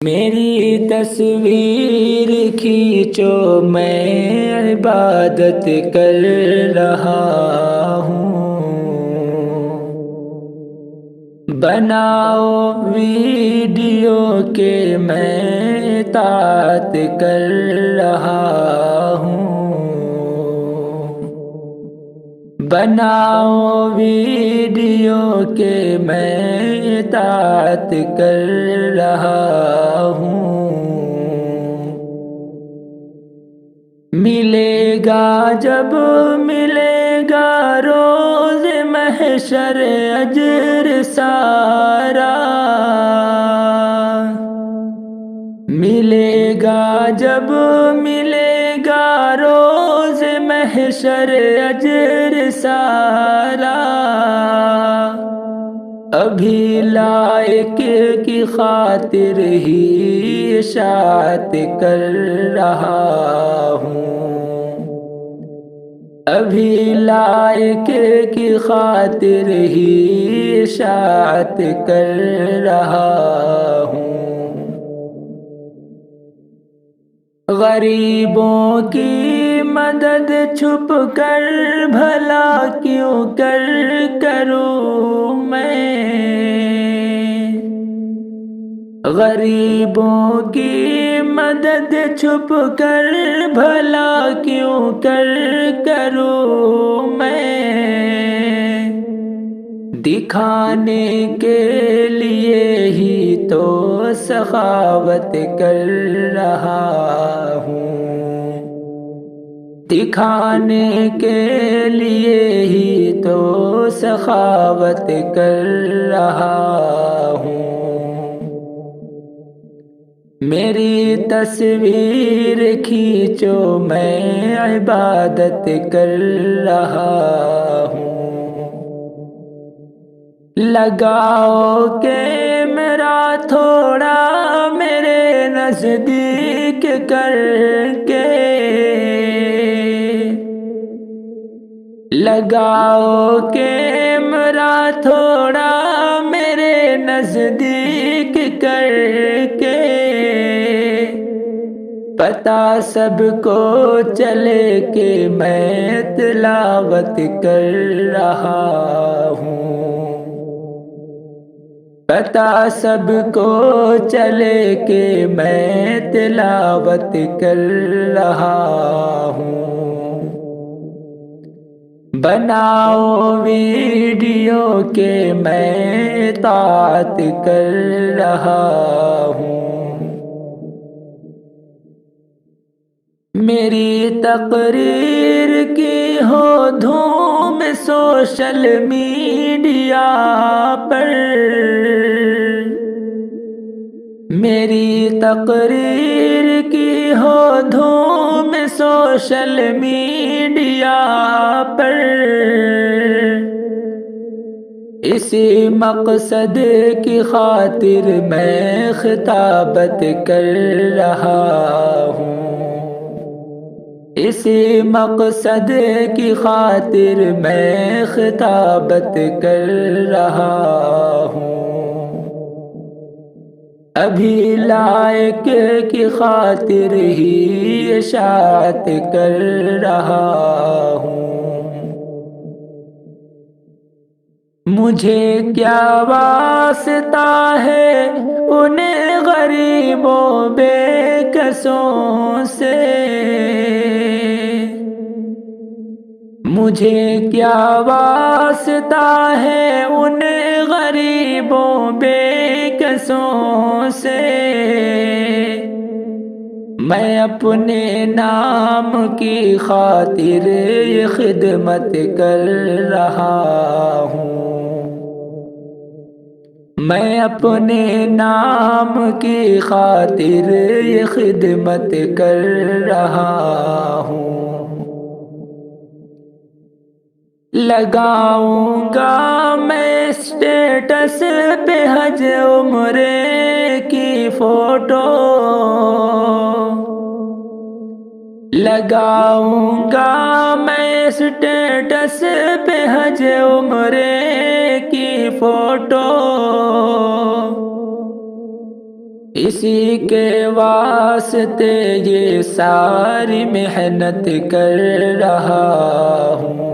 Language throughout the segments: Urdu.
میری تصویر کھینچو میں عبادت کر رہا ہوں، بناؤ ویڈیو کے میں اطاعت کر رہا ہوں، بناؤ ویڈیو کے میں اطاعت کر رہا ہوں۔ ملے گا جب ملے گا روز محشر اجر سارا، ملے گا جب ملے گا روز محشر اجر سارا، ابھی لائق کی خاطر ہی اشاعت کر رہا ہوں، ابھی لائق کی خاطر ہی اشاعت کر رہا ہوں۔ غریبوں کی مدد چھپ کر بھلا کیوں کروں میں، غریبوں کی مدد چھپ کر بھلا کیوں کروں میں، دکھانے کے لیے ہی تو سخاوت کر رہا ہوں، دکھانے کے لیے ہی تو سخاوت کر رہا ہوں۔ میری تصویر کھینچو میں عبادت کر رہا ہوں، لگاؤ کیمرہ تھوڑا میرے نزدیک کر کے، لگاؤ کیمرہ تھوڑا میرے نزدیک کر کے، پتہ سب کو چلے کہ میں تلاوت کر رہا ہوں، پتہ سب کو چلے کہ میں تلاوت کر رہا ہوں، بناؤ ویڈیو کے میں اطاعت کر رہا ہوں۔ میری تقریر کی ہو دھوم سوشل میڈیا پر، میری تقریر کی ہو دھوم سوشل میڈیا پر، اسی مقصد کی خاطر میں خطابت کر رہا ہوں، اسی مقصد کی خاطر میں خطابت کر رہا ہوں، ابھی لائق کی خاطر ہی اشاعت کر رہا ہوں۔ مجھے کیا واسطہ ہے ان غریبوں بے کسوں سے، مجھے کیا واسطہ ہے ان غریبوں بے کسوں سے، میں اپنے نام کی خاطر یہ خدمت کر رہا ہوں، میں اپنے نام کی خاطر یہ خدمت کر رہا ہوں، لگاؤں گا میں اسٹیٹس پہ حج عمرے کی فوٹو، لگاؤں گا میں اسٹیٹس پہ حج عمرے کی فوٹو، اسی کے واسطے یہ ساری محنت کر رہا ہوں،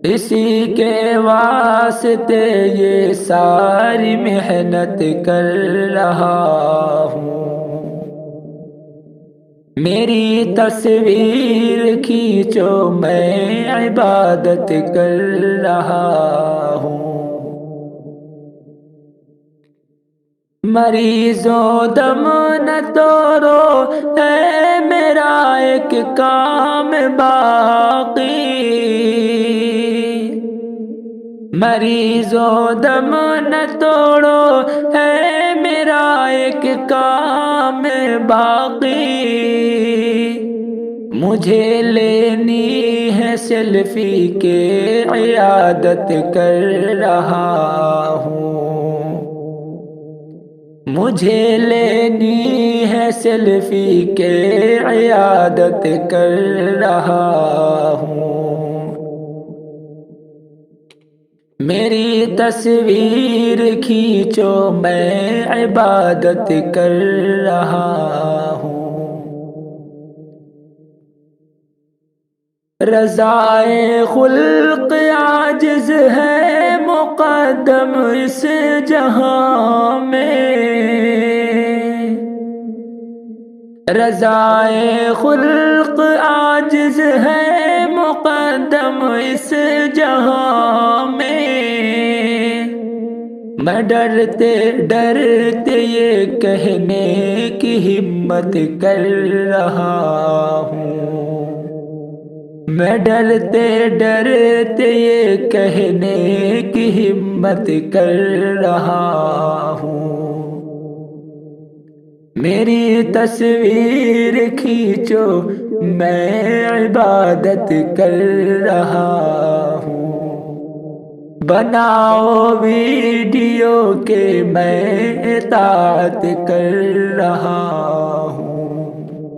اسی کے واسطے یہ ساری محنت کر رہا ہوں۔ میری تصویر کھینچو میں عبادت کر رہا ہوں۔ مریضوں دم نہ توڑو ہے میرا ایک کام باقی، مریضوں دم نہ توڑو ہے میرا ایک کام باقی، مجھے لینی ہے سیلفی کے عیادت کر رہا ہوں، مجھے لینی ہے سیلفی کے عیادت کر رہا ہوں۔ میری تصویر کھینچو میں عبادت کر رہا ہوں۔ رضائے خلق عاجز ہے مقدم اس جہاں میں، رضائے خلق عاجز ہے مقدم اس جہاں میں، میں ڈرتے ڈرتے یہ کہنے کی ہمت کر رہا ہوں، میں ڈرتے ڈرتے یہ کہنے کی ہمت کر رہا ہوں۔ میری تصویر کھینچو میں عبادت کر رہا ہوں، بناؤ ویڈیو کے میں اطاعت کر رہا